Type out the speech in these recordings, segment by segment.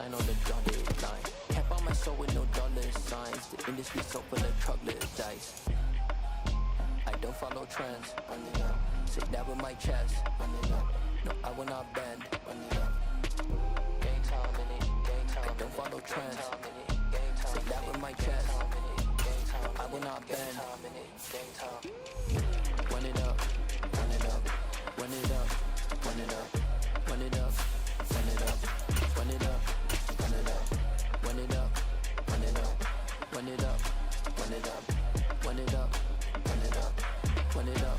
sign on the dotted line. Can't buy my soul with no dollar signs. The industry so full of troglodytes. I don't follow trends. Sit down with my chest. No, I will not bend. I don't follow trends. Sit down with my chest. I will not bend. Run it up, run it up, run it up, run it up, run it up, run it up, run it up, run it up, run it up, run it up, run it up, run it up, run it up, run it up, run it up.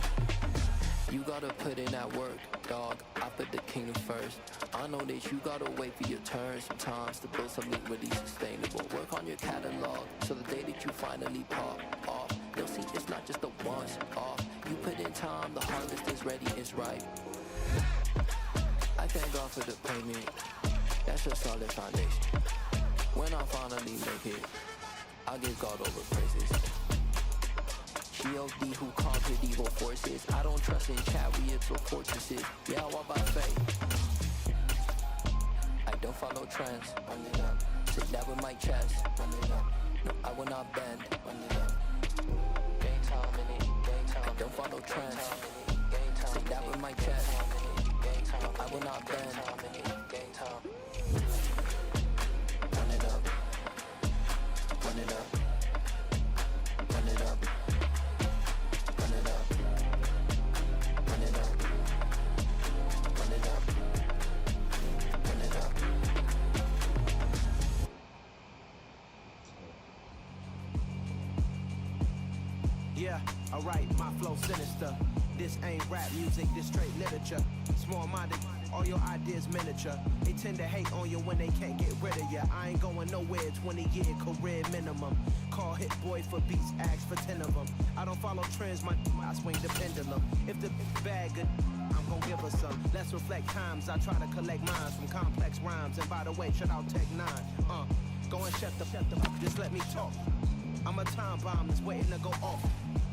You gotta put in that work, dog. I put the kingdom first. I know that you gotta wait for your turn sometimes to build something really sustainable. Work on your catalog, so the day that you finally pop off, they'll see it's not just a once off. You put in time, the harvest is ready, it's ripe. I thank God for the payment, that's a solid foundation. When I finally make it, I'll give God all the praises. G.O.D. who conquered evil forces. I don't trust in chariots or fortresses. Yeah, I walk by faith. I don't follow trends. Sit down with my chest. No, I will not bend. I don't follow trends. Sit down with my chest. I will not bend. Run it up. Run it up. Run it up. Run it up. Run it up. Run it up. Run it up. Yeah, alright, my flow sinister. This ain't rap music, this straight literature. Small-minded, all your ideas miniature. They tend to hate on you when they can't get rid of you. I ain't going nowhere, 20-year career minimum. Call Hit Boy for beats, ask for 10 of them. I don't follow trends, I swing the pendulum. If the bag good, I'm gon' give her some. Let's reflect times, I try to collect minds from complex rhymes. And by the way, shout out Tech 9. Go and shut the just let me talk. I'm a time bomb that's waiting to go off.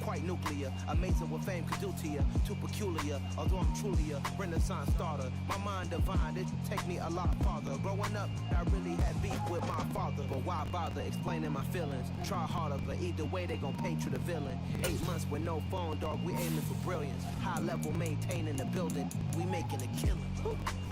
Quite nuclear, amazing what fame could do to you. Too peculiar, although I'm truly a renaissance starter. My mind divine, it take me a lot farther. Growing up, I really had beef with my father. But why bother explaining my feelings? Try harder, but either way they gon' paint you the villain. 8 months with no phone, dog, we aiming for brilliance. High level maintaining the building, we making a killing.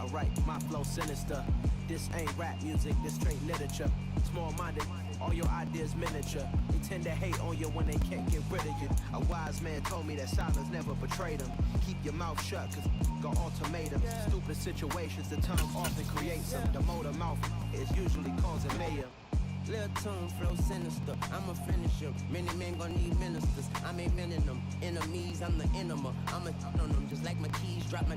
Alright, my flow sinister. This ain't rap music, this straight literature. Small-minded, all your ideas miniature. They tend to hate on you when they can't get rid of you. A wise man told me that silence never betrayed him. Keep your mouth shut, cause got ultimatums. Stupid situations, the tongue often creates them. The motor mouth is usually causing mayhem. Lil' tune, flow sinister, I'm a finisher. Many men gon' need ministers, I'm aiming them. Enemies, I'm the enema. I'm a on them, just like my keys drop my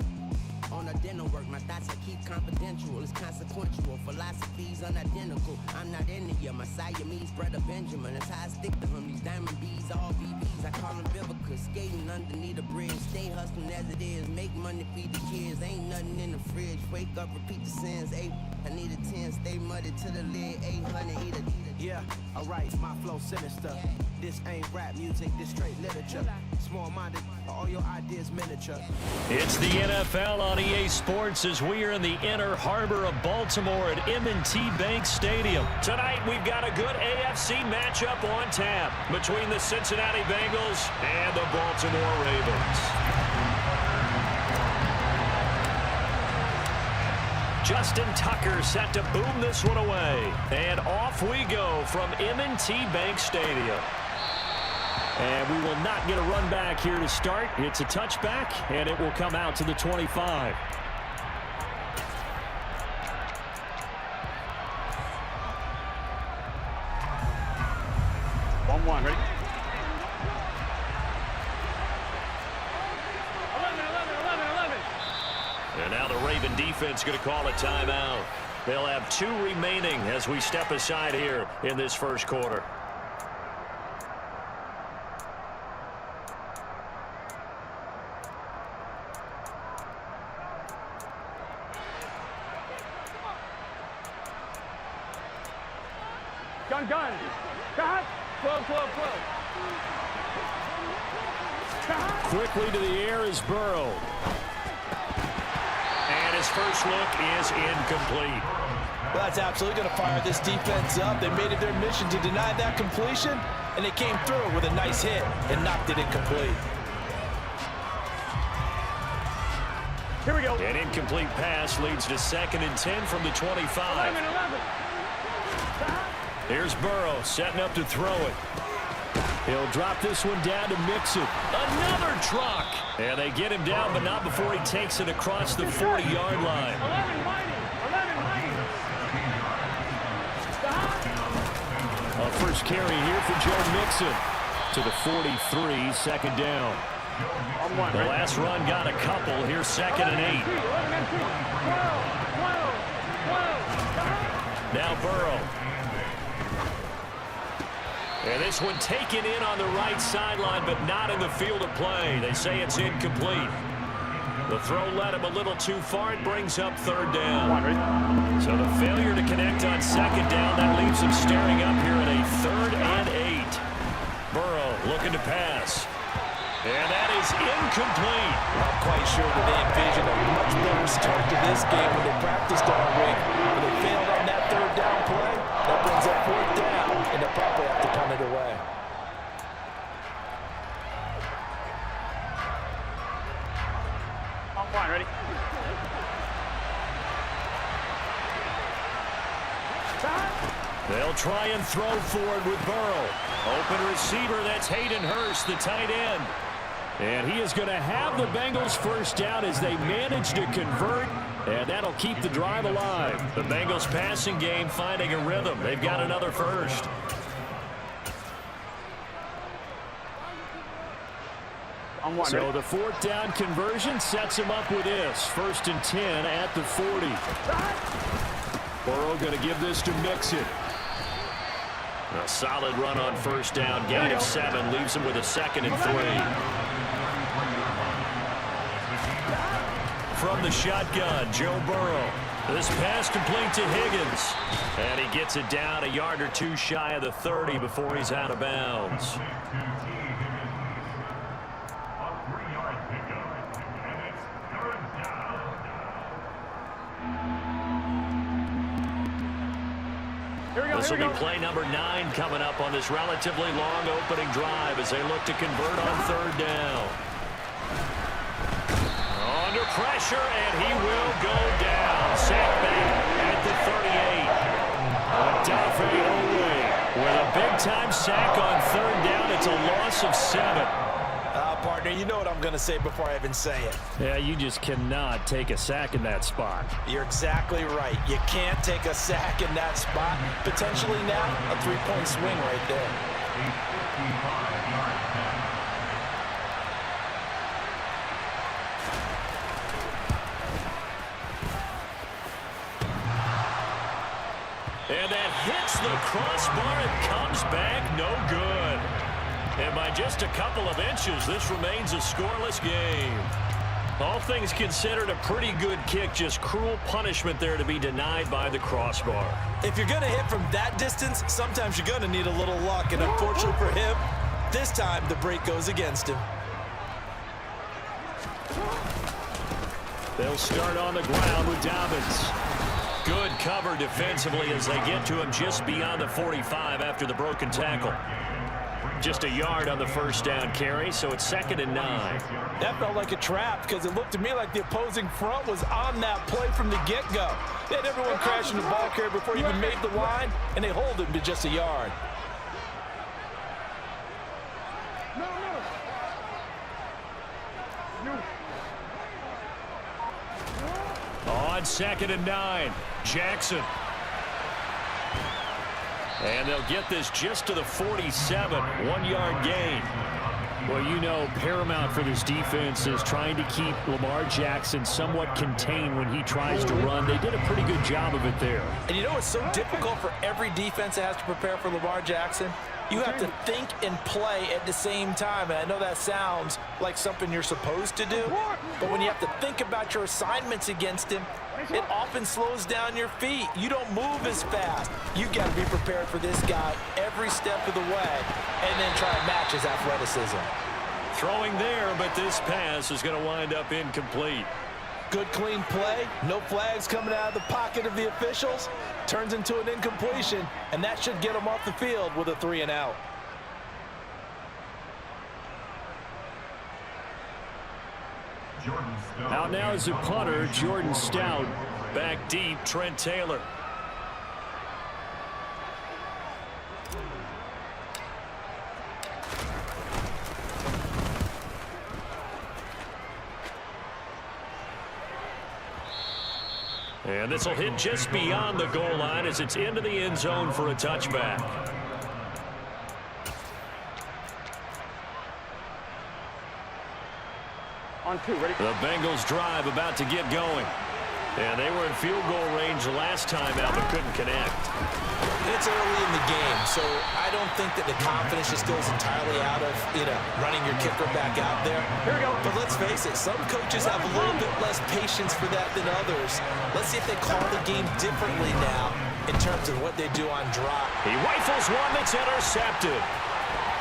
on a dinner work. My thoughts I keep confidential, it's consequential. Philosophies unidentical, I'm not into you. My Siamese brother Benjamin, that's how I stick to him. These diamond bees, all BBs, I call them Vivica. Skating underneath the bridge, stay hustling as it is. Make money, feed the kids, ain't nothing in the fridge. Wake up, repeat the sins, 8. I need a 10, stay muddy to the lid, 800, eat a. Yeah, alright, my flow sinister. This ain't rap music, this straight literature. Small-minded, all your ideas miniature. It's the NFL on EA Sports as we are in the inner harbor of Baltimore at M&T Bank Stadium. Tonight we've got a good AFC matchup on tap between the Cincinnati Bengals and the Baltimore Ravens. Justin Tucker set to boom this one away. And off we go from M&T Bank Stadium. And we will not get a run back here to start. It's a touchback, and it will come out to the 25. 1-1, ready? 11. And now the Raven defense going to call a timeout. They'll have 2 remaining as we step aside here in this first quarter. Gun. Cut. 12. Quickly to the air is Burrow. And his first look is incomplete. Well, that's absolutely going to fire this defense up. They made it their mission to deny that completion, and they came through with a nice hit and knocked it incomplete. Here we go. An incomplete pass leads to 2nd and 10 from the 25. 11. Here's Burrow setting up to throw it. He'll drop this one down to Mixon. Another truck. And they get him down, but not before he takes it across the 40-yard line. 11 mighty. 11 mighty. A first carry here for Joe Mixon to the 43, 2nd down. The last run got a couple. Here's 2nd and 8. 12. Now Burrow. And this one taken in on the right sideline, but not in the field of play. They say it's incomplete. The throw led him a little too far. It brings up 3rd down. So the failure to connect on 2nd down, that leaves him staring up here at a 3rd and 8. Burrow looking to pass. And that is incomplete. Not quite sure that they envisioned a much better start to this game when they practiced all week. But they failed on that 3rd down play. That brings up 4th down, and they'll probably have to punt it away. On one, ready? They'll try and throw forward with Burrow. Open receiver, that's Hayden Hurst, the tight end. And he is going to have the Bengals 1st down as they manage to convert, and that'll keep the drive alive. The Bengals passing game finding a rhythm. They've got another 1st. On one, So the 4th down conversion sets him up with this. 1st and 10 at the 40. Burrow going to give this to Mixon. A solid run on 1st down. Gain of 7 leaves him with a 2nd and 3. From the shotgun, Joe Burrow. This pass complete to Higgins. And he gets it down a yard or two shy of the 30 before he's out of bounds. This will be play number 9 coming up on this relatively long opening drive as they look to convert on 3rd down. Under pressure, and he will go down. Sack back at the 38. Odafe Oweh with a big-time sack on 3rd down. It's a loss of 7. Partner, you know what I'm going to say before I even say it. Yeah, you just cannot take a sack in that spot. You're exactly right. You can't take a sack in that spot. Potentially now a 3-point swing right there. And that hits the crossbar and comes back no good. And by just a couple of inches, this remains a scoreless game. All things considered, a pretty good kick. Just cruel punishment there to be denied by the crossbar. If you're going to hit from that distance, sometimes you're going to need a little luck. And unfortunately for him, this time the break goes against him. They'll start on the ground with Dobbins. Good cover defensively as they get to him just beyond the 45 after the broken tackle. Just a yard on the 1st down carry, so it's 2nd and 9. That felt like a trap because it looked to me like the opposing front was on that play from the get-go. They had everyone crashing the ball carrier before he even made the line, and they hold him to just a yard. On 2nd and 9, Jackson. And they'll get this just to the 47, 1-yard gain. Well, you know, paramount for this defense is trying to keep Lamar Jackson somewhat contained when he tries to run. They did a pretty good job of it there. And you know it's so difficult for every defense that has to prepare for Lamar Jackson? You have to think and play at the same time. And I know that sounds like something you're supposed to do, but when you have to think about your assignments against him, it often slows down your feet. You don't move as fast. You got to be prepared for this guy every step of the way and then try and match his athleticism. Throwing there, but this pass is going to wind up incomplete. Good, clean play. No flags coming out of the pocket of the officials. Turns into an incompletion, and that should get him off the field with a 3 and out. Out now is the punter, Jordan Stout. Back deep, Trent Taylor. And this will hit just beyond the goal line as it's into the end zone for a touchback. On 2, ready? The Bengals drive about to get going. And they were in field goal range last time out, but couldn't connect. It's early in the game, so I don't think that the confidence just goes entirely out of, running your kicker back out there. Here we go. But let's face it, some coaches have a little bit less patience for that than others. Let's see if they call the game differently now in terms of what they do on drop. He rifles one that's intercepted.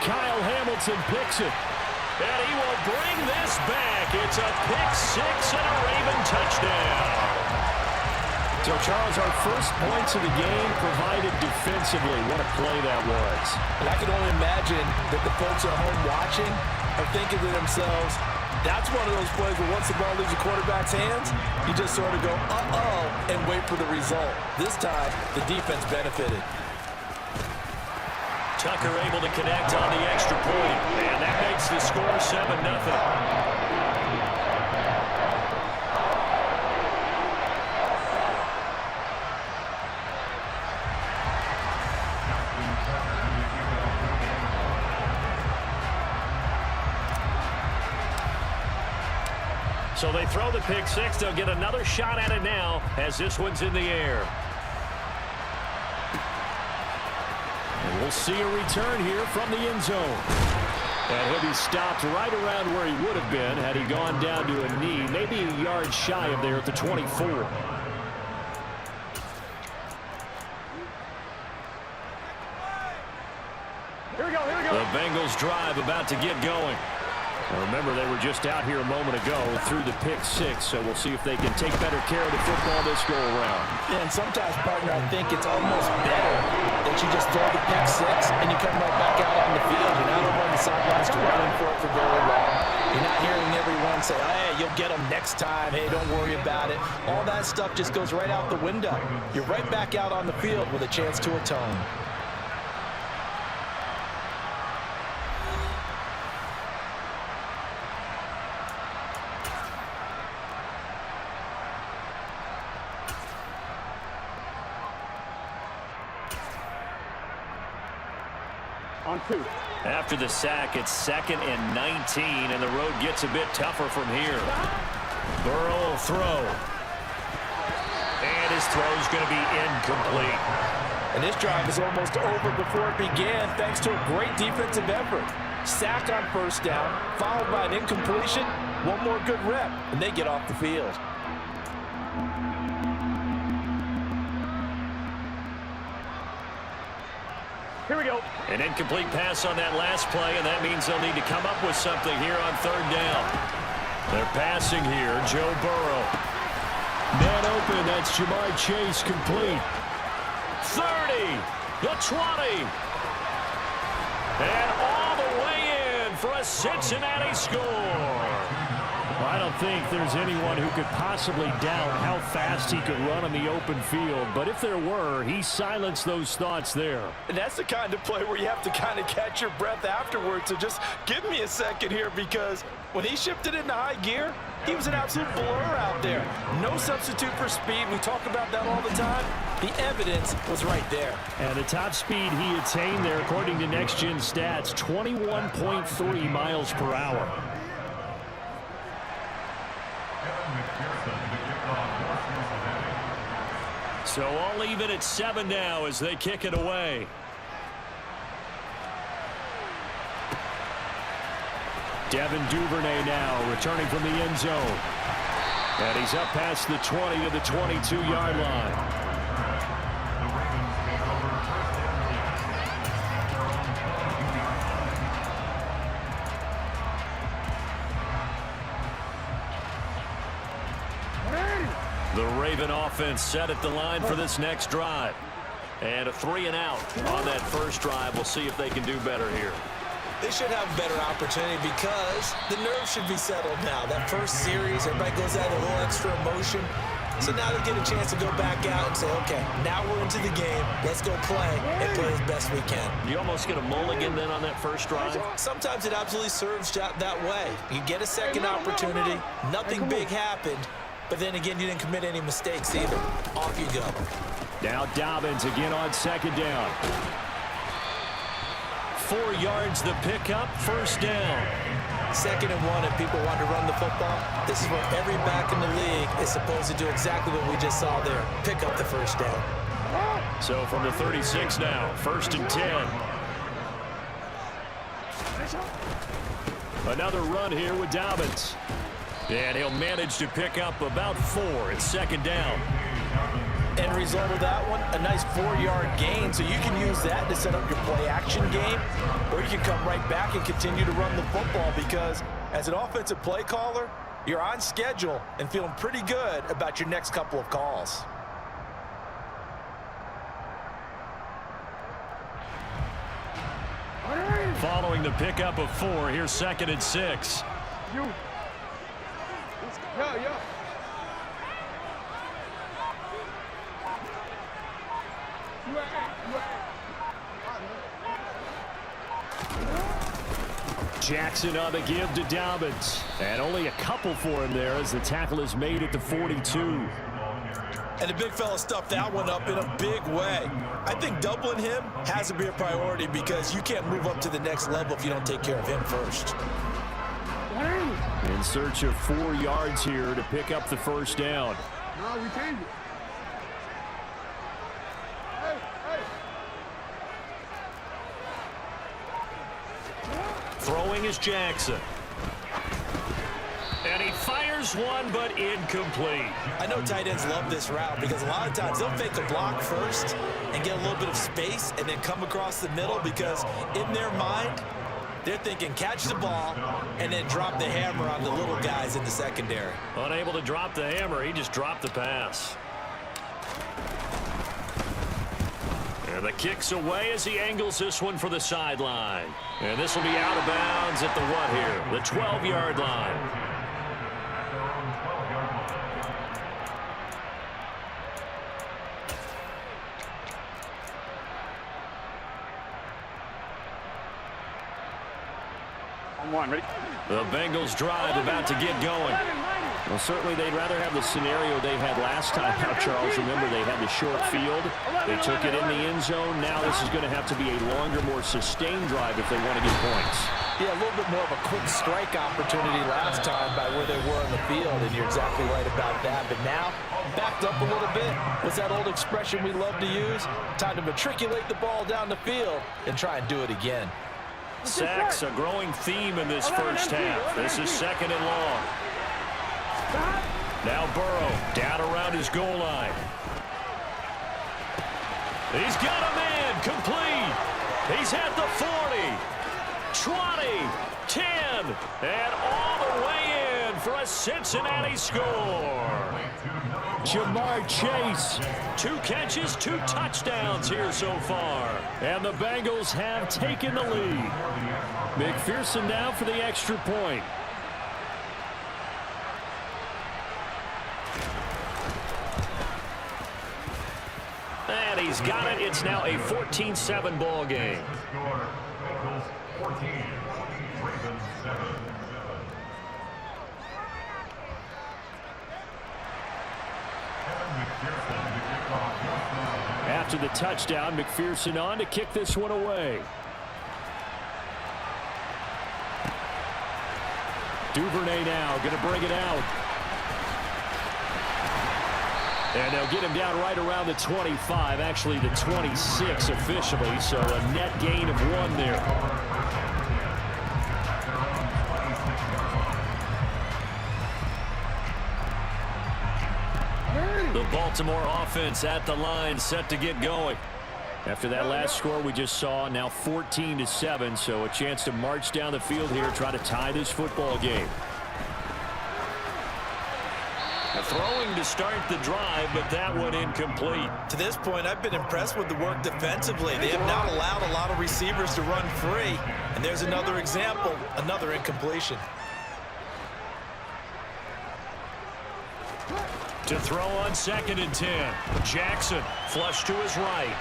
Kyle Hamilton picks it. And he will bring this back. It's a pick 6 and a Raven touchdown. So, Charles, our first points of the game provided defensively. What a play that was. And I can only imagine that the folks at home watching are thinking to themselves, that's one of those plays where once the ball leaves the quarterback's hands, you just sort of go, uh-oh, and wait for the result. This time, the defense benefited. Tucker able to connect on the extra point. And that makes the score 7-0. So they throw the pick 6. They'll get another shot at it now as this one's in the air. And we'll see a return here from the end zone. And he'll be stopped right around where he would have been had he gone down to a knee, maybe a yard shy of there at the 24. Here we go, here we go. The Bengals drive about to get going. Now remember, they were just out here a moment ago through the pick 6, so we'll see if they can take better care of the football this go-around. Yeah, and sometimes, partner, I think it's almost better that you just throw the pick 6 and you come right back out on the field. You're not over on the sidelines to running for it for very long. You're not hearing everyone say, hey, you'll get them next time. Hey, don't worry about it. All that stuff just goes right out the window. You're right back out on the field with a chance to atone. On 2. After the sack, it's 2nd and 19, and the road gets a bit tougher from here. Burrow will throw. And his throw's going to be incomplete. And this drive is almost over before it began thanks to a great defensive effort. Sack on first down, followed by an incompletion. One more good rep, and they get off the field. Here we go. An incomplete pass on that last play, and that means they'll need to come up with something here on 3rd down. They're passing here. Joe Burrow. Man open. That's Jamar Chase complete. 30. The 20. And all the way in for a Cincinnati score. I don't think there's anyone who could possibly doubt how fast he could run on the open field. But if there were, he silenced those thoughts there. And that's the kind of play where you have to kind of catch your breath afterwards. So just give me a second here, because when he shifted into high gear, he was an absolute blur out there. No substitute for speed. We talk about that all the time. The evidence was right there. And the top speed he attained there, according to Next Gen Stats, 21.3 miles per hour. So all even at 7 now as they kick it away. Devin Duvernay now returning from the end zone. And he's up past the 20 to the 22-yard line. The Raven offense set at the line for this next drive. And a 3-and-out on that first drive. We'll see if they can do better here. They should have a better opportunity because the nerves should be settled now. That first series, everybody goes out with a little extra emotion. So now they get a chance to go back out and say, okay, now we're into the game. Let's go play and play as best we can. You almost get a mulligan then on that first drive? Sometimes it absolutely serves that way. You get a second opportunity. Nothing big happened. But then again, you didn't commit any mistakes either. Off you go. Now Dobbins again on second down. 4 yards the pickup, first down. 2nd and 1, and people want to run the football. This is where every back in the league is supposed to do exactly what we just saw there. Pick up the first down. So from the 36 now, 1st and 10. Another run here with Dobbins. And he'll manage to pick up about 4. It's 2nd down. End result of that one, a nice 4-yard gain. So you can use that to set up your play-action game, or you can come right back and continue to run the football because as an offensive play caller, you're on schedule and feeling pretty good about your next couple of calls. Following the pickup of 4, here's 2nd and 6. Jackson on the give to Dobbins. And only a couple for him there as the tackle is made at the 42. And the big fella stuffed that one up in a big way. I think doubling him has to be a priority because you can't move up to the next level if you don't take care of him first. In search of 4 yards here to pick up the first down. No, we changed it. Throwing is Jackson. And he fires one, but incomplete. I know tight ends love this route because a lot of times they'll fake a block first and get a little bit of space and then come across the middle because in their mind, they're thinking catch the ball and then drop the hammer on the little guys in the secondary. Unable to drop the hammer, he just dropped the pass. And the kick's away as he angles this one for the sideline. And this will be out of bounds at the what here? The 12-yard line. On 1, ready? The Bengals drive about to get going. Well, certainly they'd rather have the scenario they had last time out, Charles. Remember, they had the short field. They took it in the end zone. Now this is going to have to be a longer, more sustained drive if they want to get points. Yeah, a little bit more of a quick strike opportunity last time by where they were on the field, and you're exactly right about that. But now, backed up a little bit. What's that old expression we love to use? Time to matriculate the ball down the field and try and do it again. Sacks, a growing theme in this first half. This is 2nd and long. Now Burrow down around his goal line. He's got a man complete. He's at the 40, 20, 10, and all the way in for a Cincinnati score. Jamar Chase, 2 catches, 2 touchdowns here so far. And the Bengals have taken the lead. McPherson now for the extra point. And he's got it. It's now a 14-7 ball game. After the touchdown, McPherson on to kick this one away. Duvernay now going to bring it out. And they'll get him down right around the 25, actually the 26 officially, so a net gain of 1 there. The Baltimore offense at the line, set to get going. After that last score we just saw, now 14-7, so a chance to march down the field here, try to tie this football game. Throwing to start the drive, but that one incomplete. To this point, I've been impressed with the work defensively. They have not allowed a lot of receivers to run free. And there's another example, another incompletion. To throw on 2nd and 10. Jackson flush to his right.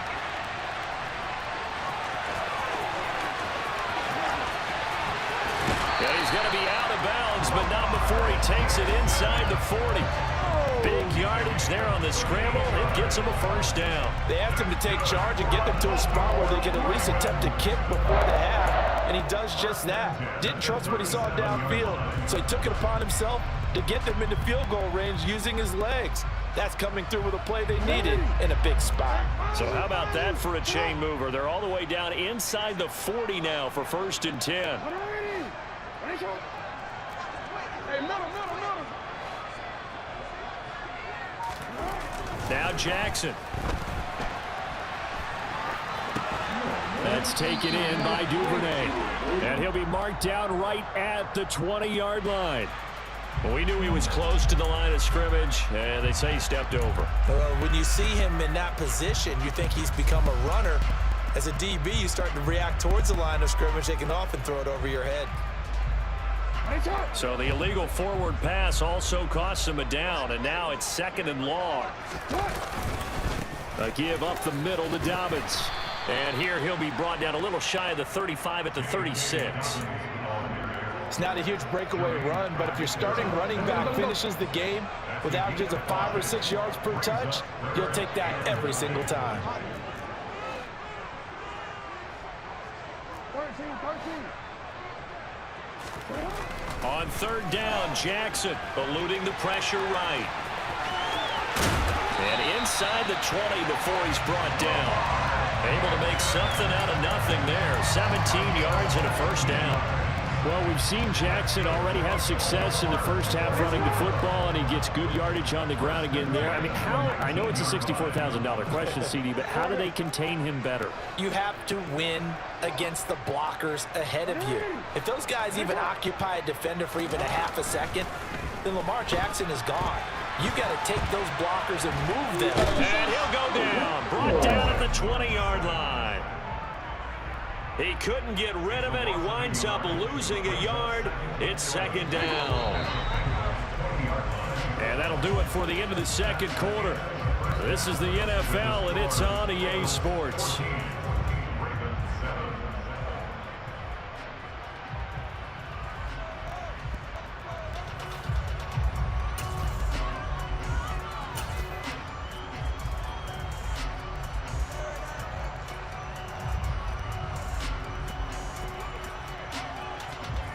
Yeah, he's going to be out of bounds, but not before he takes it inside the 40. Big yardage there on the scramble. It gets him a first down. They asked him to take charge and get them to a spot where they can at least attempt to kick before the half, and he does just that. Didn't trust what he saw downfield, so he took it upon himself to get them into field goal range using his legs. That's coming through with a play they needed in a big spot. So how about that for a chain mover? They're all the way down inside the 40 now for 1st and 10. Now Jackson. That's taken in by Duvernay. And he'll be marked down right at the 20-yard line. We knew he was close to the line of scrimmage, and they say he stepped over. When you see him in that position, you think he's become a runner. As a DB, you start to react towards the line of scrimmage. They can often throw it over your head. So the illegal forward pass also costs him a down, and now it's 2nd and long. A give up the middle to Dobbins. And here he'll be brought down a little shy of the 35 at the 36. It's not a huge breakaway run, but if your starting running back finishes the game with averages of 5 or 6 yards per touch, you'll take that every single time. 13. On 3rd down, Jackson eluding the pressure right. And inside the 20 before he's brought down. Able to make something out of nothing there. 17 yards and a first down. Well, we've seen Jackson already have success in the first half running the football, and he gets good yardage on the ground again there. I mean, I know it's a $64,000 question, CD, but how do they contain him better? You have to win against the blockers ahead of you. If those guys even occupy a defender for even a half a second, then Lamar Jackson is gone. You got to take those blockers and move them. And he'll go down. Brought down at the 20-yard line. He couldn't get rid of it. He winds up losing a yard. It's 2nd down. And that'll do it for the end of the 2nd quarter. This is the NFL, and it's on EA Sports.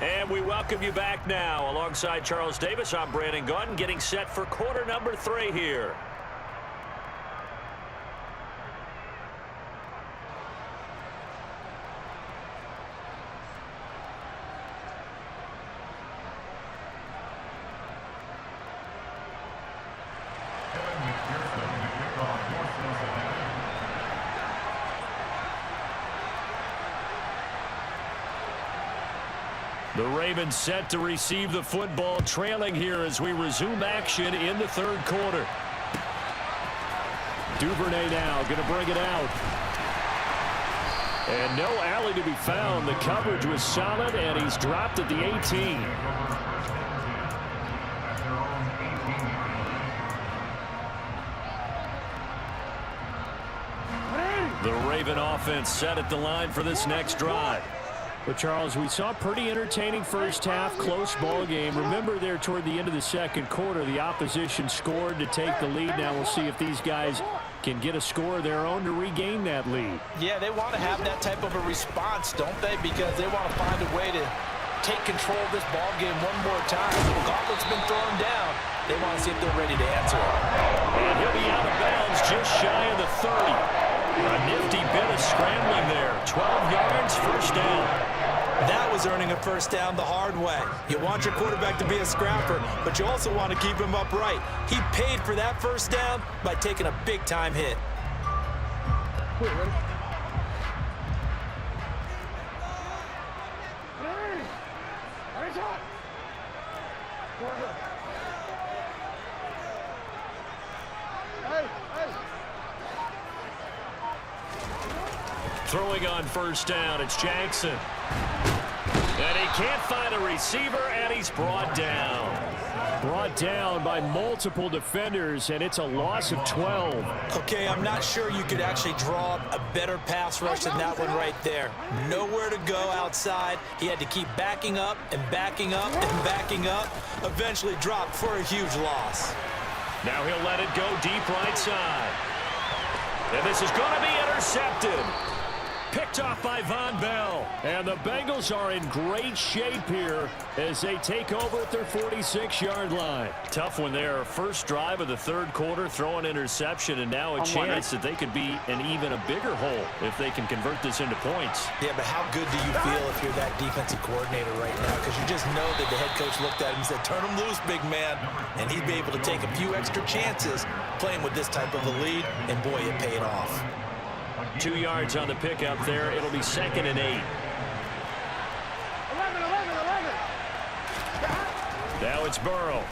And we welcome you back now. Alongside Charles Davis, I'm Brandon Gunn, getting set for quarter number 3 here. The Ravens set to receive the football, trailing here as we resume action in the 3rd quarter. Duvernay now going to bring it out. And no alley to be found. The coverage was solid, and he's dropped at the 18. The Raven offense set at the line for this next drive. Well, Charles, we saw a pretty entertaining first half, close ball game. Remember there toward the end of the 2nd quarter, the opposition scored to take the lead. Now we'll see if these guys can get a score of their own to regain that lead. Yeah, they want to have that type of a response, don't they? Because they want to find a way to take control of this ball game one more time. The gauntlet's been thrown down. They want to see if they're ready to answer it. And he'll be out of bounds just shy of the 30. A nifty bit of scrambling there. 12 yards, first down. That was earning a first down the hard way. You want your quarterback to be a scrapper, but you also want to keep him upright. He paid for that first down by taking a big-time hit. Throwing on first down, it's Jackson. And he can't find a receiver, and he's brought down. Brought down by multiple defenders, and it's a loss of 12. Okay, I'm not sure you could actually draw up a better pass rush than that one right there. Nowhere to go outside. He had to keep backing up and backing up and backing up. Eventually dropped for a huge loss. Now he'll let it go deep right side. And this is going to be intercepted. Picked off by Von Bell. And the Bengals are in great shape here as they take over at their 46-yard line. Tough one there. First drive of the third quarter, throw an interception, and now a chance that they could be in even a bigger hole if they can convert this into points. Yeah, but how good do you feel if you're that defensive coordinator right now? Because you just know that the head coach looked at him and said, turn him loose, big man. And he'd be able to take a few extra chances playing with this type of a lead, and boy, it paid off. 2 yards on the pickup there. It'll be 2nd and 8. 11. Now it's Burrow.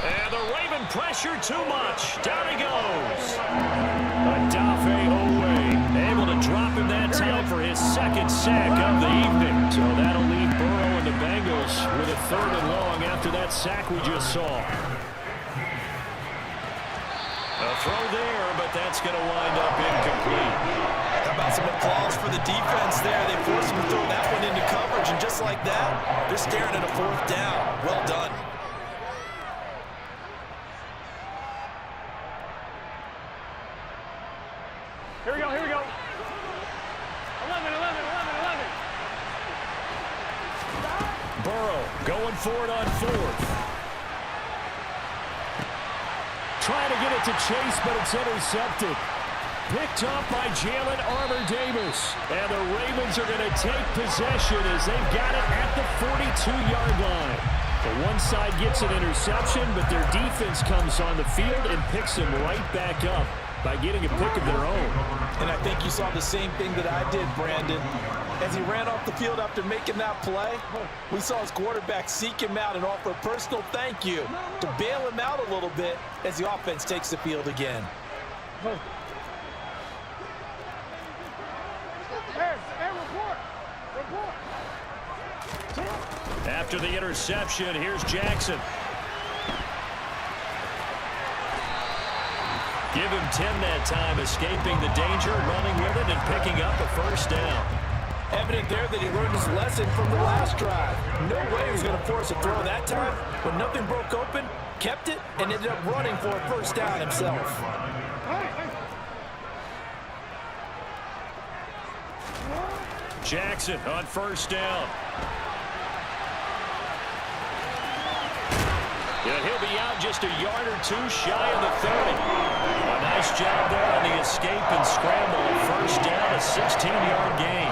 And the Raven pressure too much. Down he goes. Adafe Owe able to drop him that time for his second sack of the evening. So that'll leave Burrow and the Bengals with a 3rd and long after that sack we just saw. A throw there, but that's going to wind up incomplete. How about some applause for the defense there? They forced him to throw that one into coverage, and just like that, they're staring at a 4th down. Well done. Here we go. 11. Burrow going for it on 4th. Trying to get it to Chase, but it's intercepted. Picked up by Jalen Armour-Davis. And the Ravens are going to take possession as they've got it at the 42-yard line. The one side gets an interception, but their defense comes on the field and picks them right back up by getting a pick of their own. And I think you saw the same thing that I did, Brandon. As he ran off the field after making that play, we saw his quarterback seek him out and offer a personal thank you to bail him out a little bit as the offense takes the field again. After the interception, here's Jackson. Give him 10 that time, escaping the danger, running with it, and picking up a 1st down. Evident there that he learned his lesson from the last drive. No way he was going to force a throw that time, but nothing broke open, kept it, and ended up running for a 1st down himself. Jackson on 1st down. Yeah, he'll be out just a yard or two shy of the 30. A nice job there on the escape and scramble. 1st down, a 16-yard gain.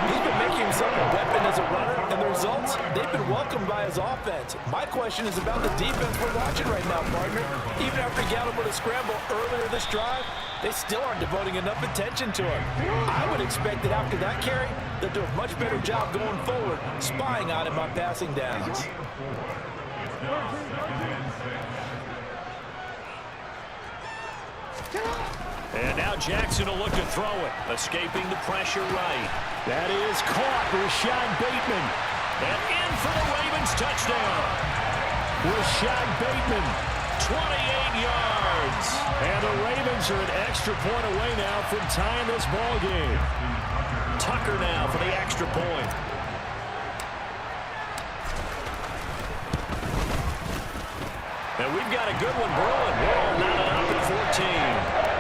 He's been making himself a weapon as a runner, and the results, they've been welcomed by his offense. My question is about the defense we're watching right now, partner. Even after he got him with a scramble earlier this drive, they still aren't devoting enough attention to him. I would expect that after that carry, they'll do a much better job going forward, spying on him on passing downs. And now Jackson will look to throw it, escaping the pressure right. That is caught, Rashad Bateman. And in for the Ravens touchdown. Rashad Bateman, 28 yards. And the Ravens are an extra point away now from tying this ball game. Tucker now for the extra point. And we've got a good one brewing. We're all knotted up at 14.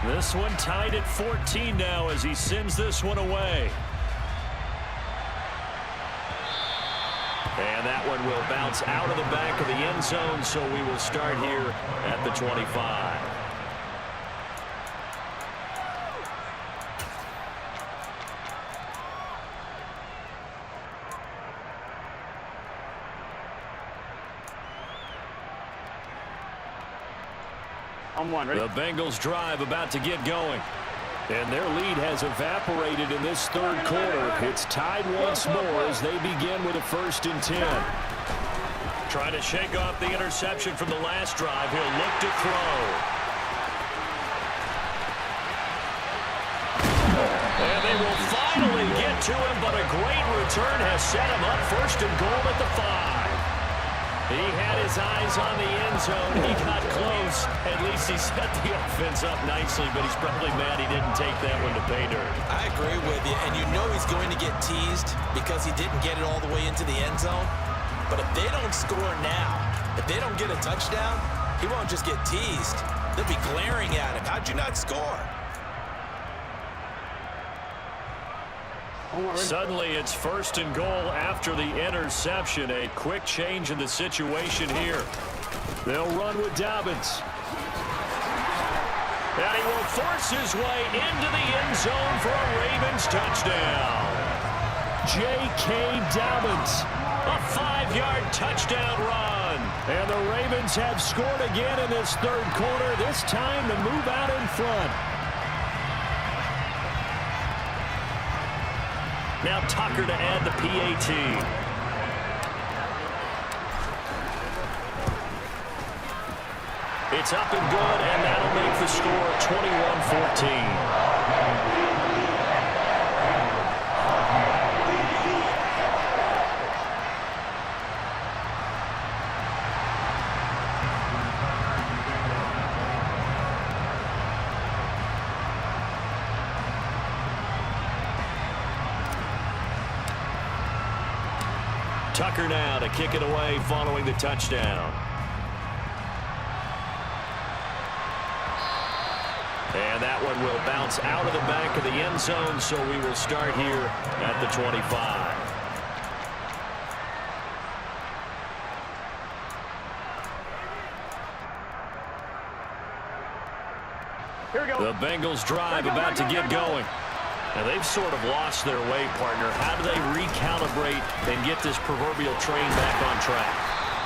This one tied at 14 now as he sends this one away. And that one will bounce out of the back of the end zone, so we will start here at the 25. On one, ready? The Bengals drive about to get going. And their lead has evaporated in this third quarter. It's tied once more as they begin with a 1st and 10. Trying to shake off the interception from the last drive. He'll look to throw. And they will finally get to him, but a great return has set him up 1st and goal at the 5. He had his eyes on the end zone. He got close. At least he set the offense up nicely, but he's probably mad he didn't take that one to pay dirt. I agree with you, and you know he's going to get teased because he didn't get it all the way into the end zone. But if they don't score now, if they don't get a touchdown, he won't just get teased. They'll be glaring at him. How'd you not score? Suddenly, it's 1st and goal after the interception. A quick change in the situation here. They'll run with Dobbins. And he will force his way into the end zone for a Ravens touchdown. J.K. Dobbins, a 5-yard touchdown run. And the Ravens have scored again in this third quarter, this time to move out in front. Now Tucker to add the PAT. It's up and good, and that'll make the score 21-14. Tucker now to kick it away following the touchdown. And that one will bounce out of the back of the end zone, so we will start here at the 25. Here we go. The Bengals drive about to get going. Now, they've sort of lost their way, partner. How do they recalibrate and get this proverbial train back on track?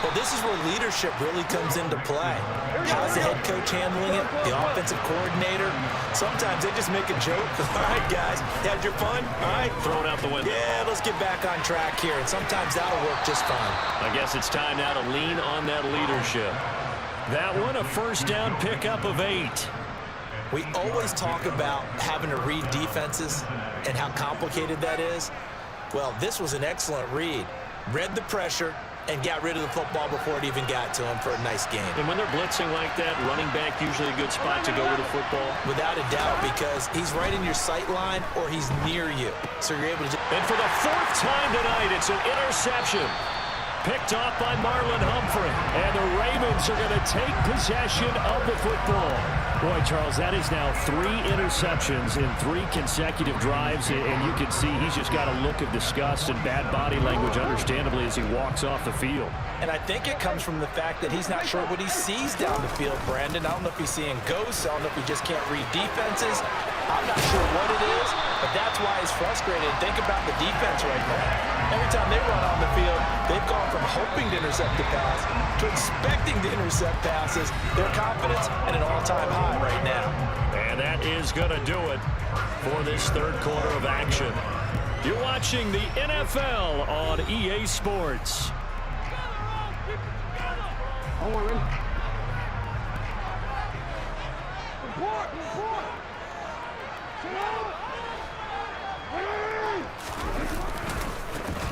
Well, this is where leadership really comes into play. How's the head coach handling it? The offensive coordinator? Sometimes they just make a joke. All right, guys, you had your fun? All right. Throw it out the window. Yeah, let's get back on track here. And sometimes that'll work just fine. I guess it's time now to lean on that leadership. That one, a 1st down pickup of 8. We always talk about having to read defenses and how complicated that is. Well, this was an excellent read. Read the pressure and got rid of the football before it even got to him for a nice game. And when they're blitzing like that, running back usually a good spot to go with the football? Without a doubt, because he's right in your sight line or he's near you. So you're able to... And for the 4th time tonight, it's an interception. Picked off by Marlon Humphrey. And the Ravens are going to take possession of the football. Boy, Charles, that is now 3 interceptions in 3 consecutive drives, and you can see he's just got a look of disgust and bad body language, understandably, as he walks off the field. And I think it comes from the fact that he's not sure what he sees down the field, Brandon. I don't know if he's seeing ghosts. I don't know if he just can't read defenses. I'm not sure what it is, but that's why he's frustrated. Think about the defense right now. Every time they run on the field, they've gone from hoping to intercept the pass to expecting to intercept passes. Their confidence at an all-time high right now. And that is going to do it for this third quarter of action. You're watching the NFL on EA Sports. On one, ready?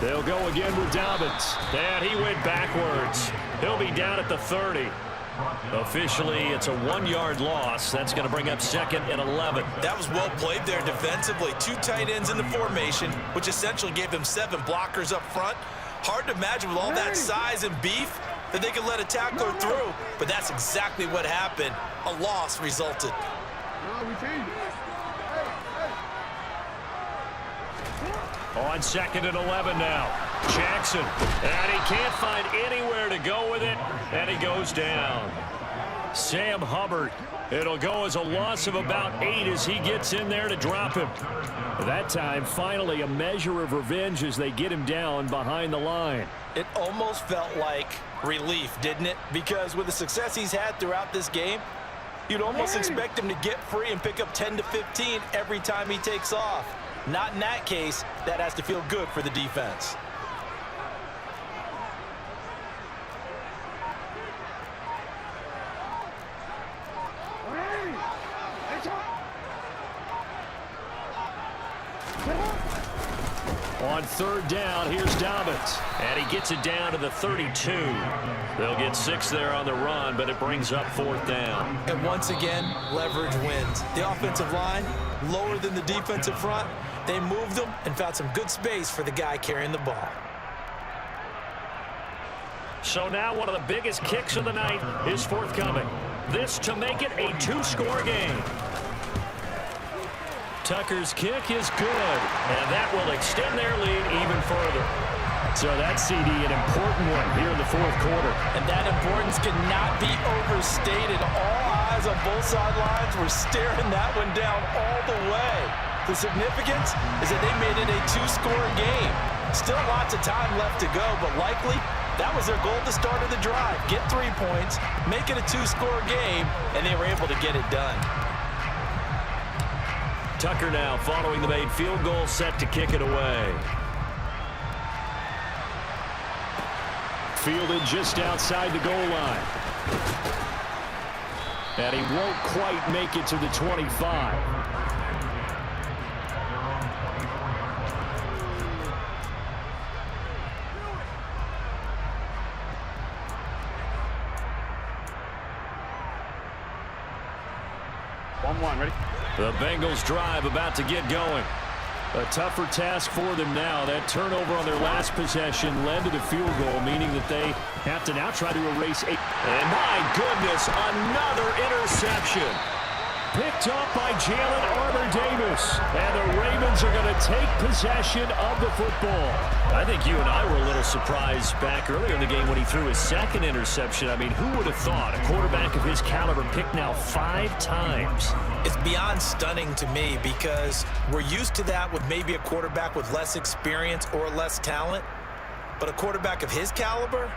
They'll go again with Dobbins. And he went backwards. He'll be down at the 30. Officially, it's a 1-yard loss. That's going to bring up 2nd and 11. That was well played there defensively. 2 tight ends in the formation, which essentially gave them 7 blockers up front. Hard to imagine with all that size and beef that they could let a tackler through. But that's exactly what happened. A loss resulted. No, we changed it. On 2nd and 11 now. Jackson. And he can't find anywhere to go with it. And he goes down. Sam Hubbard. It'll go as a loss of about 8 as he gets in there to drop him. That time, finally, a measure of revenge as they get him down behind the line. It almost felt like relief, didn't it? Because with the success he's had throughout this game, You'd almost expect him to get free and pick up 10 to 15 every time he takes off. Not in that case. That has to feel good for the defense. On third down, here's Dobbins. And he gets it down to the 32. They'll get 6 there on the run, but it brings up fourth down. And once again, leverage wins. The offensive line, lower than the defensive front. They moved them and found some good space for the guy carrying the ball. So now one of the biggest kicks of the night is forthcoming. This to make it a 2-score game. Tucker's kick is good, and that will extend their lead even further. So that CD, an important one here in the fourth quarter. And that importance cannot be overstated. All eyes on both sidelines were staring that one down all the way. The significance is that they made it a 2-score game. Still lots of time left to go, but likely that was their goal at the start of the drive. Get 3 points, make it a 2-score game, and they were able to get it done. Tucker now following the made field goal, set to kick it away. Fielded just outside the goal line. And he won't quite make it to the 25. Ready? The Bengals drive about to get going. A tougher task for them now. That turnover on their last possession led to the field goal, meaning that they have to now try to erase a... And my goodness, another interception. Picked up by Jalen Armour-Davis. And the Ravens are going to take possession of the football. I think you and I were a little surprised back earlier in the game when he threw his second interception. I mean, who would have thought a quarterback of his caliber picked now 5 times? It's beyond stunning to me because we're used to that with maybe a quarterback with less experience or less talent. But a quarterback of his caliber,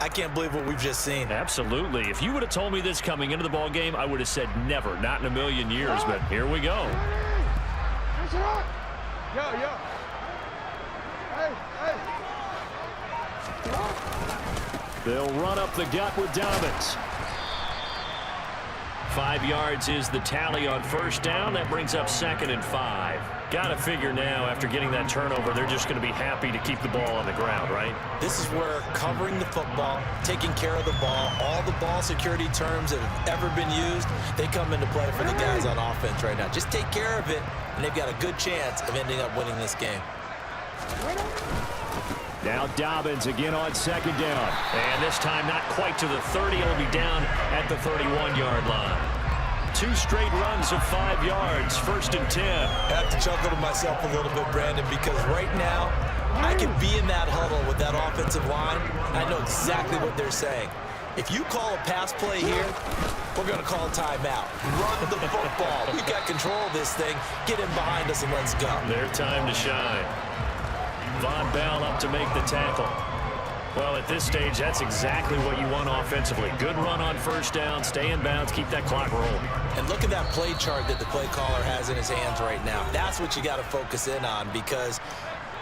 I can't believe what we've just seen. Absolutely. If you would have told me this coming into the ball game, I would have said never, not in a million years. But here we go. Yo. Hey. They'll run up the gut with Dobbins. 5 yards is the tally on first down. That brings up 2nd and 5. Got to figure now, after getting that turnover, they're just going to be happy to keep the ball on the ground, right? This is where covering the football, taking care of the ball, all the ball security terms that have ever been used, they come into play for the guys on offense right now. Just take care of it, and they've got a good chance of ending up winning this game. Now Dobbins again on 2nd down. And this time not quite to the 30. It'll be down at the 31-yard line. 2 straight runs of 5 yards. 1st and 10. I have to chuckle to myself a little bit, Brandon, because right now I can be in that huddle with that offensive line. I know exactly what they're saying. If you call a pass play here, we're going to call a timeout. Run the football. We've got control of this thing. Get in behind us and let's go. Their time to shine. Von Bell up to make the tackle. Well, at this stage, that's exactly what you want offensively. Good run on first down, stay in bounds, keep that clock rolling. And look at that play chart that the play caller has in his hands right now. That's what you got to focus in on because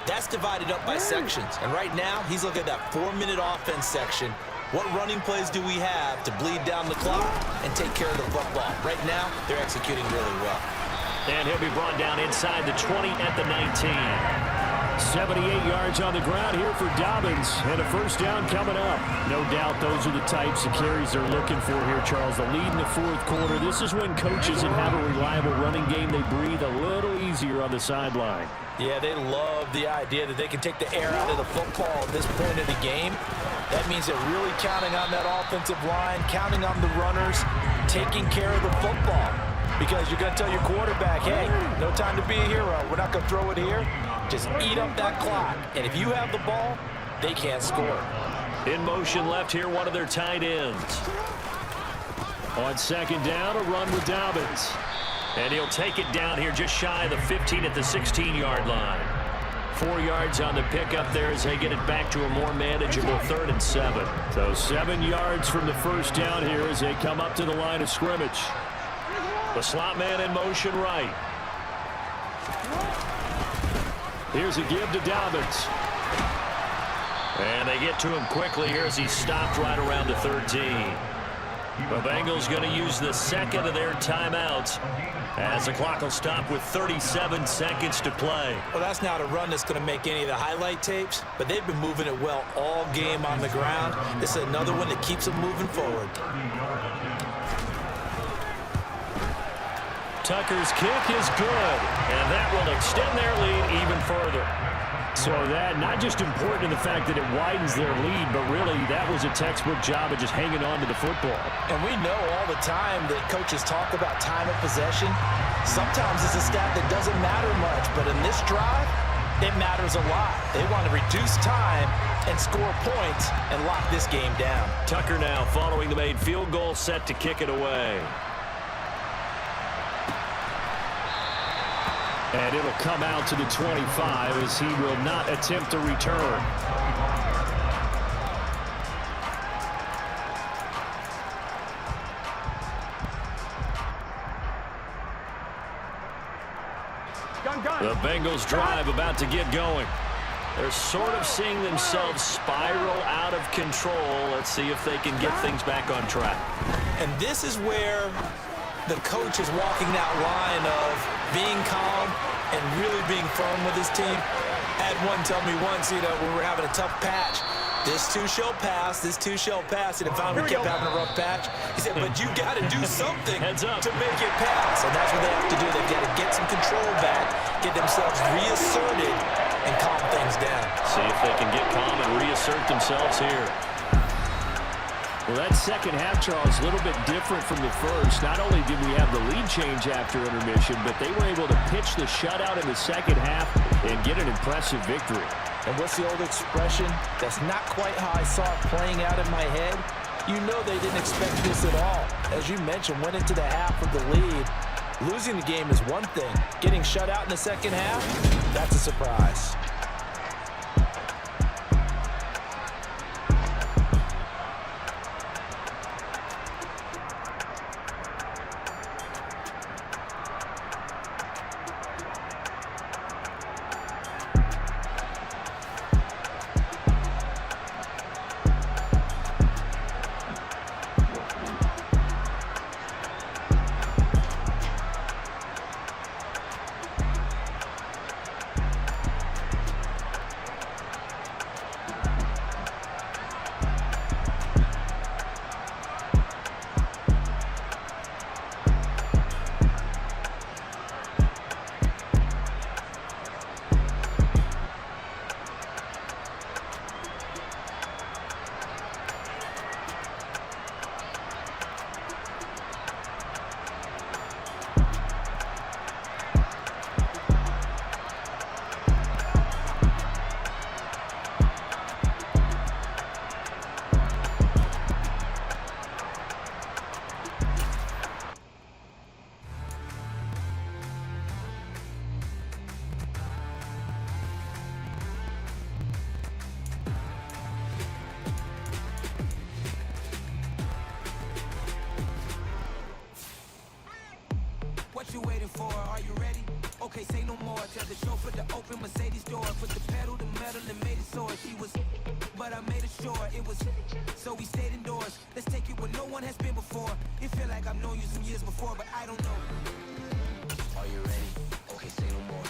that's divided up by sections. And right now, he's looking at that 4-minute offense section. What running plays do we have to bleed down the clock and take care of the football? Right now, they're executing really well. And he'll be brought down inside the 20 at the 19. 78 yards on the ground here for Dobbins, and a first down coming up. No doubt those are the types of carries they're looking for here, Charles. The lead in the fourth quarter. This is when coaches that have a reliable running game, they breathe a little easier on the sideline. Yeah, they love the idea that they can take the air out of the football at this point of the game. That means they're really counting on that offensive line, counting on the runners, taking care of the football. Because you're going to tell your quarterback, hey, no time to be a hero. We're not going to throw it here. Just eat up that clock. And if you have the ball, they can't score. In motion left here, one of their tight ends. On 2nd down, a run with Dobbins. And he'll take it down here just shy of the 15 at the 16-yard line. 4 yards on the pickup there as they get it back to a more manageable 3rd and 7. So 7 yards from the first down here as they come up to the line of scrimmage. The slot man in motion right. Here's a give to Dobbins. And they get to him quickly here as he's stopped right around the 13. The Bengals going to use the second of their timeouts as the clock will stop with 37 seconds to play. Well, that's not a run that's going to make any of the highlight tapes, but they've been moving it well all game on the ground. This is another one that keeps them moving forward. Tucker's kick is good, and that will extend their lead even further. So that not just important in the fact that it widens their lead, but really that was a textbook job of just hanging on to the football. And we know all the time that coaches talk about time of possession. Sometimes it's a stat that doesn't matter much, but in this drive, it matters a lot. They want to reduce time and score points and lock this game down. Tucker now following the made field goal, set to kick it away. And it'll come out to the 25 as he will not attempt to return. The Bengals drive about to get going. They're sort of seeing themselves spiral out of control. Let's see if they can get things back on track. And this is where the coach is walking that line of being calm and really being firm with his team. I had one tell me once, when we're having a tough patch, this too shall pass, this too shall pass. And if we kept having a rough patch, he said, but you got to do something to make it pass. And that's what they have to do. They've got to get some control back, get themselves reasserted, and calm things down. See if they can get calm and reassert themselves here. Well, that second half, Charles, a little bit different from the first. Not only did we have the lead change after intermission, but they were able to pitch the shutout in the second half and get an impressive victory. And what's the old expression? That's not quite how I saw it playing out in my head. You know they didn't expect this at all. As you mentioned, went into the half with the lead. Losing the game is one thing. Getting shut out in the second half, that's a surprise. What you waiting for? Are you ready? Okay, say no more. Tell the chauffeur to open Mercedes door. Put the pedal to metal and made it soar. She was, but I made it sure it was. So we stayed indoors. Let's take it where no one has been before. It feel like I've known you some years before, but I don't know. Are you ready? Okay, say no more.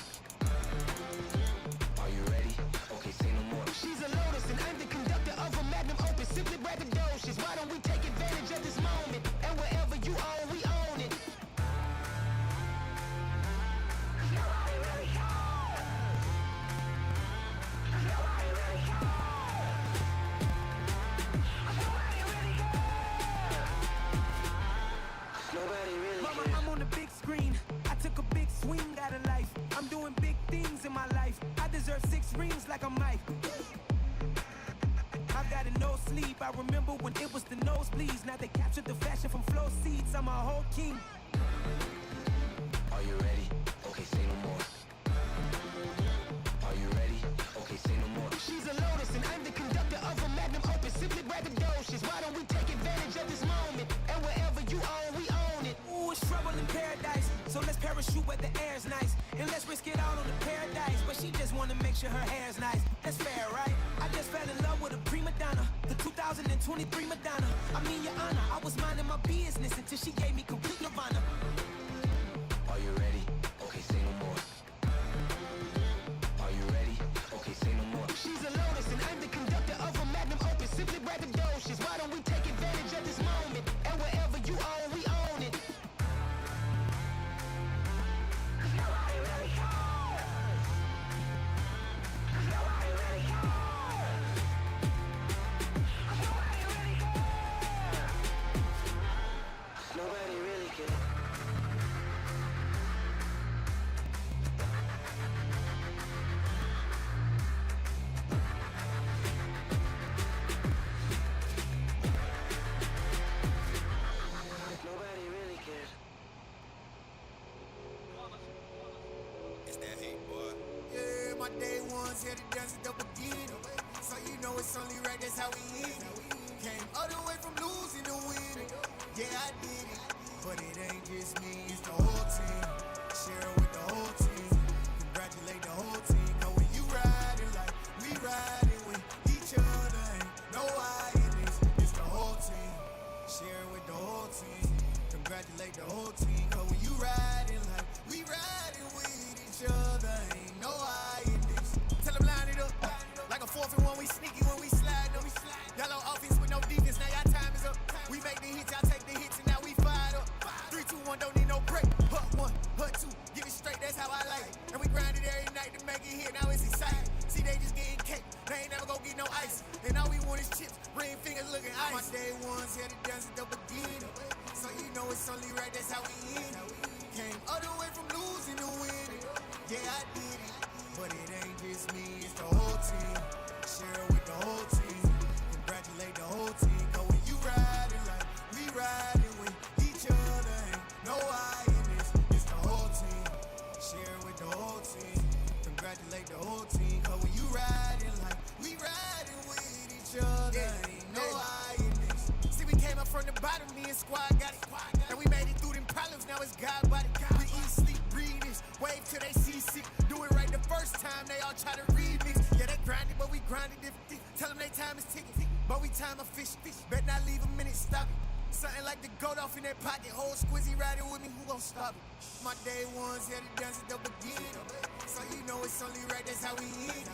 Are you ready? Okay, say no more. She's a Lotus and I'm the conductor of a Magnum Opus. Simply braggadocious. Why don't we take advantage of this moment? And wherever you are, we own it. Mama, I'm on the big screen. I took a big swing out of life. I'm doing big things in my life. I deserve 6 rings like I'm Mike. I've got a no sleep. I remember when it was the nosebleeds. Now they captured the fashion from flow seats. I'm a whole king. Are you ready? Okay, say no more. Are you ready? Okay, say no more. She's a Lotus and I'm the conductor of a Magnum Opus. Simply braggadocious. Why don't we take advantage of this moment? And wherever you are, we own it. Ooh, it's trouble in paradise. So let's parachute where the air's nice, and let's risk it all on the paradise. But she just wanna make sure her hair's nice. That's fair, right? I just fell in love with a prima donna, the 2023 Madonna. I mean, your honor, I was minding my business until she gave me complete nirvana. Are you ready? Okay, say no more. Are you ready? Okay, say no more. She's a lotus and I'm the conductor of a magnum opus. Simply braggadocious. Why don't we take advantage of this moment? And wherever you own, we own it. Nobody really cares. Nobody really cares. Nobody really cares. Nobody really cares. Nobody really cares. It's that hate, boy. Yeah, my day ones here to dance it up again. So you know it's only right, that's how we eat. Came all the way from losing to winning. Yeah, I did it. But it ain't just me, it's the whole team. Share it with the whole team. Congratulate the whole team. Know when you riding like we riding with each other. Ain't no I in this, it's the whole team. Share it with the whole team. Congratulate the whole team. Cause when you riding like we riding with each other. Ain't no I in this. Tell them line it up. Like a 4th and 1, we sneaky when we slide. No, we slide. Yellow offense with no defense. Now y'all time is up. We make the hits, y'all take the hits, and now we fired up. 3, 2, 1, don't need no break. Hut 1, hut 2, give it straight, that's how I like it. And we grind it every night to make it hit, now it's exciting. See, they just getting cake, they ain't never gonna get no ice. And all we want is chips, ring fingers looking ice. My day ones here to dance it up again. So you know it's only right, that's how we end. Came all the way from losing to winning. Yeah, I did it. But it ain't just me, it's the whole team. Share it with the whole team. Congratulate the whole team. Cause when you riding like we riding with each other. Ain't no I in this, it's the whole team. Share it with the whole team. Congratulate the whole team. Cause when you riding like we riding with each other. Ain't no I in this. See, we came up from the bottom, me and squad got it. And we made it through them problems, now it's God body. We eat, sleep, breathe this, wave till they see sick. Do it right the first time, they all try to remix. Yeah, they grinded, but we grinded different. Tell them they time is ticking, but we time a fish. Bet not leave a minute, stop it. Something like the goat off in their pocket. Whole squizzy riding with me, who gon' stop it? My day ones here to dance it up again. So you know it's only right, that's how we end.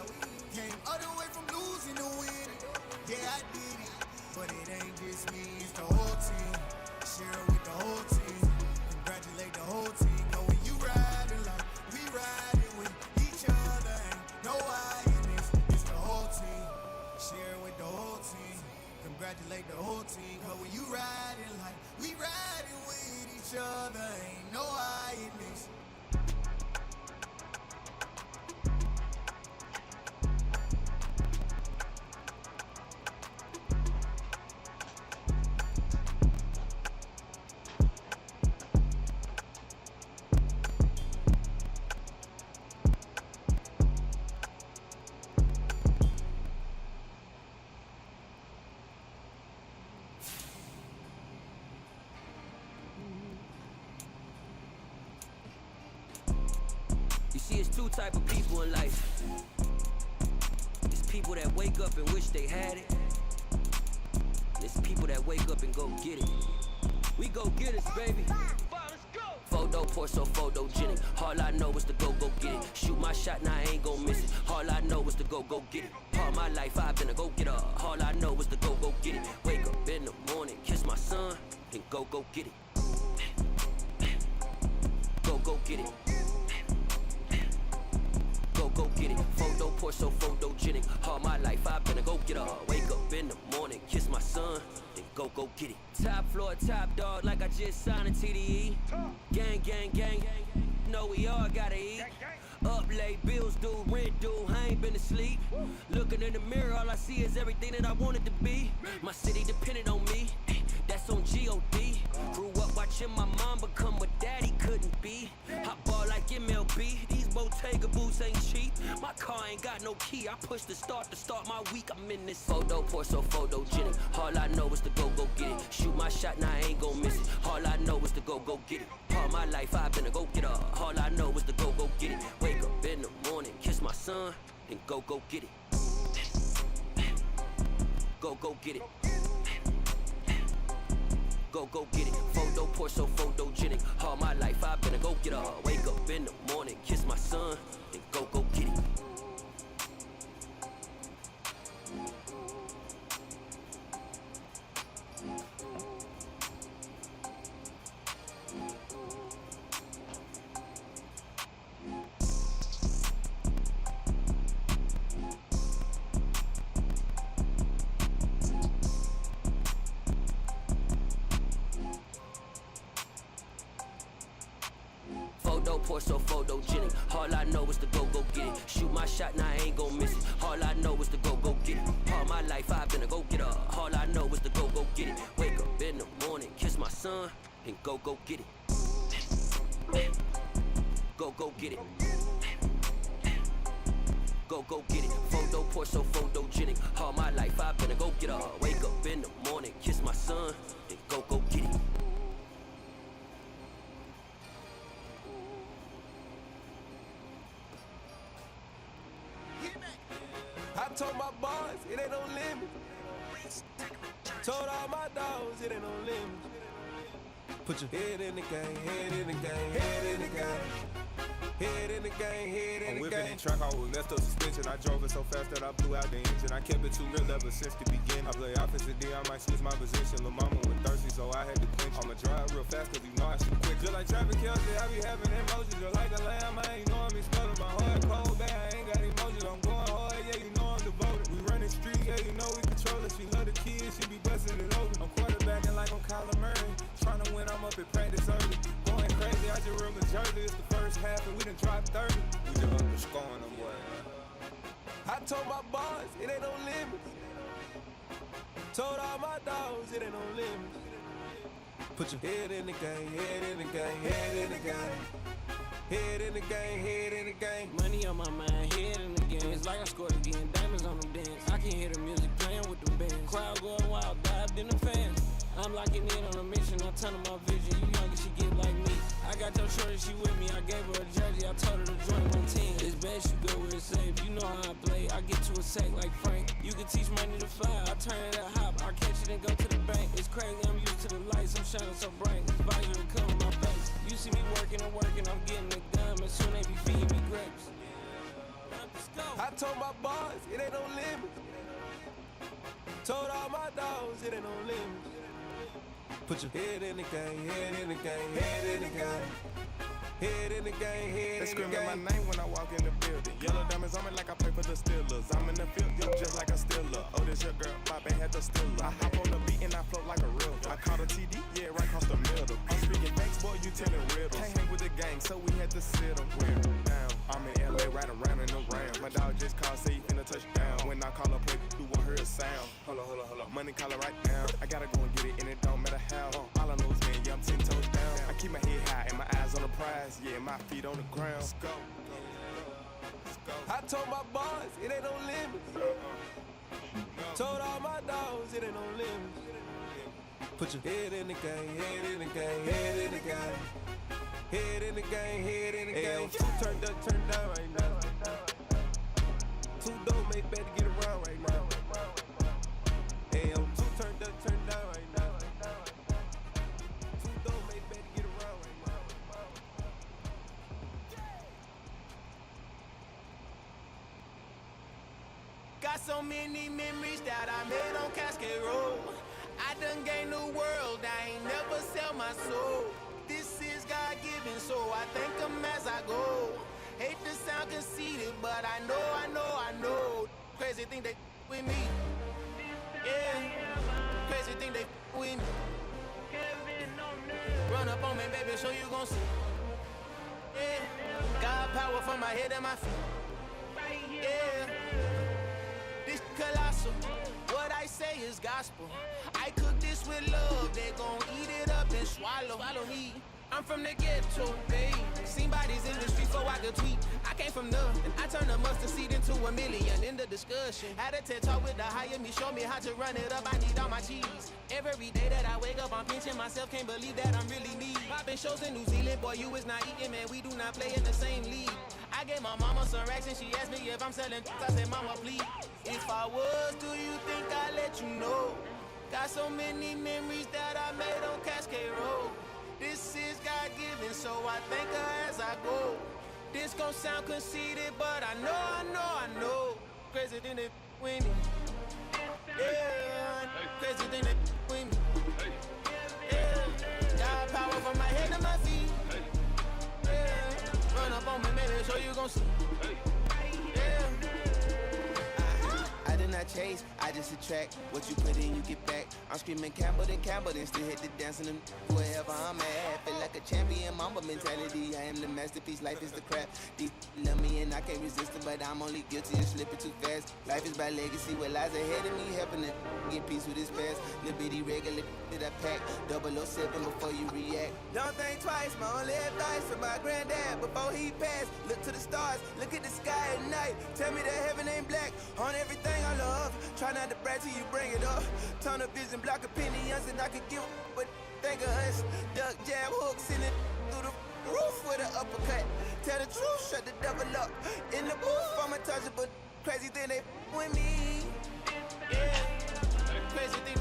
Came all the way from losing to winning. Yeah, I did it. But it ain't just me, it's the whole team. Share it with the whole team. Congratulate the whole team. Cause when you riding like we riding with each other. Ain't no I in this, it's the whole team. Share it with the whole team. Congratulate the whole team. Cause when you riding like we riding with each other. Ain't no I in this. You see, it's two type of people in life. It's people that wake up and wish they had it. It's people that wake up and go get it. We go get it, baby. Photo poor, so photogenic. All I know is to go get it. Shoot my shot, now I ain't gon' miss it. All I know is to go get it. All my life I've been a go getter. All I know is to go get it. Wake up in the morning, kiss my son, and go get it. Go get it. Go get it. Photo poor, so photogenic. All my life I've been a go getter. Wake up in the morning, kiss my son, then go get it. Top floor, top dog, like I just signed a TDE. Gang, gang, gang. Know we all gotta eat. Up late, bills due, rent due, I ain't been asleep. Looking in the mirror, all I see is everything that I wanted to be. My city depended on me, that's on G.O.D. Grew up watching my mom become what daddy couldn't be. I ball like MLB, these Bottega boots ain't cheap. My car ain't got no key, I push the start to start my week. I'm in this photo poor, so photogenic. All I know is to go get it. Shoot my shot, now I ain't gon' miss it. All I know is to go get it. All my life I've been a go getter. get it. Go get it. Go get it. Photo poor, so photogenic. All my life I've been a go getter. Wake up in the morning, kiss my son, and go get it. Photo poor, so photogenic. All I know is to go get it. Shoot my shot, now I ain't gon' miss it. All I know is to go get it. All my life I've been a go getter. All I know is to go get it. Wake up in the morning, kiss my son, and go get it. Go get it. Go get it. Photo poor, so photogenic. All my life I've been a go getter. Wake up in the morning, kiss my son, and go get it. I told my boys, it ain't no limit. Told all my dogs, it ain't no limit. Put your head in the game, head in the game, head in the game. Head in the game, head in the game. I'm whipping in track, I was left up suspension. I drove it so fast that I blew out the engine. I kept it too real ever since the beginning. I play offensive D, I might switch my position. Lil' mama was thirsty, so I had to quench. I'ma drive real fast, cause you know I shoot quick. Just like traffic Kelsey, I be having emotions. Just like a lamb, I ain't know I'm exploding. My heart cold, bad, I ain't got emotions. I'm going hard, yeah, you know I'm devoted. We running street, yeah, you know we control it. She love the kids, she be busting it open. I'm quarterbacking like I'm Kyler Murray. Trying to win, I'm up at practice early. Going crazy, I just real jersey. It's the first half and we done dropped 30. We just up to scoring them, boy. I told my boys, it ain't no limits. Told all my dogs, it ain't no limits. Put your head in the game, head in the game, head in the game. Head in the game, head in the game. Money on my mind, head in the game. It's like I scored again, diamonds on them dance. I can hear the music playing with them bands. Crowd going wild, dived in the fans. I'm locking in on a mission, I turn on my vision. You younger, she get like me. I got your shorty, she with me. I gave her a jersey, I told her to join my team. It's best you go where it's safe. You know how I play. I get to a sack like Frank. You can teach money to fly. I turn it a hop. I catch it and go to the bank. It's crazy, I'm used to the lights. I'm shining so bright. It's visor to cover my face. You see me working and working. I'm getting it done. And soon they be feeding me grapes. I told my boys, it ain't no limits. Told all my dogs, it ain't no limits. Put your head in the game, head in the game, head in the game. Head in the game, head They in the game. screaming my name when I walk in the building. Yellow diamonds on me like I play for the Steelers. I'm in the field, yo, just like a Steeler. Oh, this your girl, Pop ain't had the Steeler. I hop on the beat and I float like a real. I caught a TD, yeah, right across the middle. I'm speaking facts, boy, you telling riddles. Can't hang with the gang, so we had to sit them. We're down. I'm in LA, riding around in the round. My dog just called, say he finna touch down. When I call up, play, you won't hear a sound. Hold up. Money calling right now. I gotta go and get it, and it don't matter how. All I know is, man, yeah, I'm 10 toes down. I keep my head high and my eyes on the prize. Yeah, my feet on the ground. Let's go. I told my boys, it ain't no limits. Told all my dogs, it ain't no limits. Put your head in the game, head in the game, head in the game. Head in the game, head in the game. Two turned up, turned down right now. Two dope make better get around right now. Hey, I'm two turned up, turned down right now. Two dope make better get around right now. Got so many memories that I made on Cascade Road. I done gained the world, I ain't never sell my soul. This is God-given, so I thank him as I go. Hate to sound conceited, but I know. Crazy thing they with me. Yeah, crazy thing they with me. Run up on me, baby, so you gon' see. Yeah, God power from my head and my feet. Yeah, this colossal. What I say is gospel. I cook this with love, they gon' eat it up and swallow me. I'm from the ghetto, babe. Seen bodies in the streets before I could tweet. I came from nothing. I turned a mustard seed into a million in the discussion. Had a TED talk with the higher me, show me how to run it up. I need all my cheese. Every day that I wake up, I'm pinching myself. Can't believe that I'm really me. Popping shows in New Zealand, boy, you is not eating, man. We do not play in the same league. I gave my mama some racks and she asked me if I'm selling. I said, mama, please. If I was, do you think I'd let you know? Got so many memories that I made on Cascade Road. This is God-given, so I thank her as I go. This gon' sound conceited, but I know. Crazy than it with me. Yeah, crazy than it with me. Yeah, got power from my head to my feet. Yeah, run up on me, man, so you gon' see. Yeah. I did not chase, I just attract. What you put in, you get back. I'm screaming Campbell, then still hit the dance and wherever I'm at. Feel like a champion, mamba mentality. I am the masterpiece, life is the crap. These love me and I can't resist it, but I'm only guilty of slipping too fast. Life is by legacy, what lies ahead of me, helping to get peace with his past. Little bitty regular that I pack, 007 before you react. Don't think twice, my only advice from my granddad before he passed. Look to the stars, look at the sky at night. Tell me that heaven ain't black on everything I love. Try not to brag till you bring it up. Tunnel vision, block opinions, and I could give but think of us. Duck jab hooks in it through the roof with an uppercut. Tell the truth, shut the devil up. In the booth, I'm untouchable. Crazy thing they with me. Yeah, crazy thing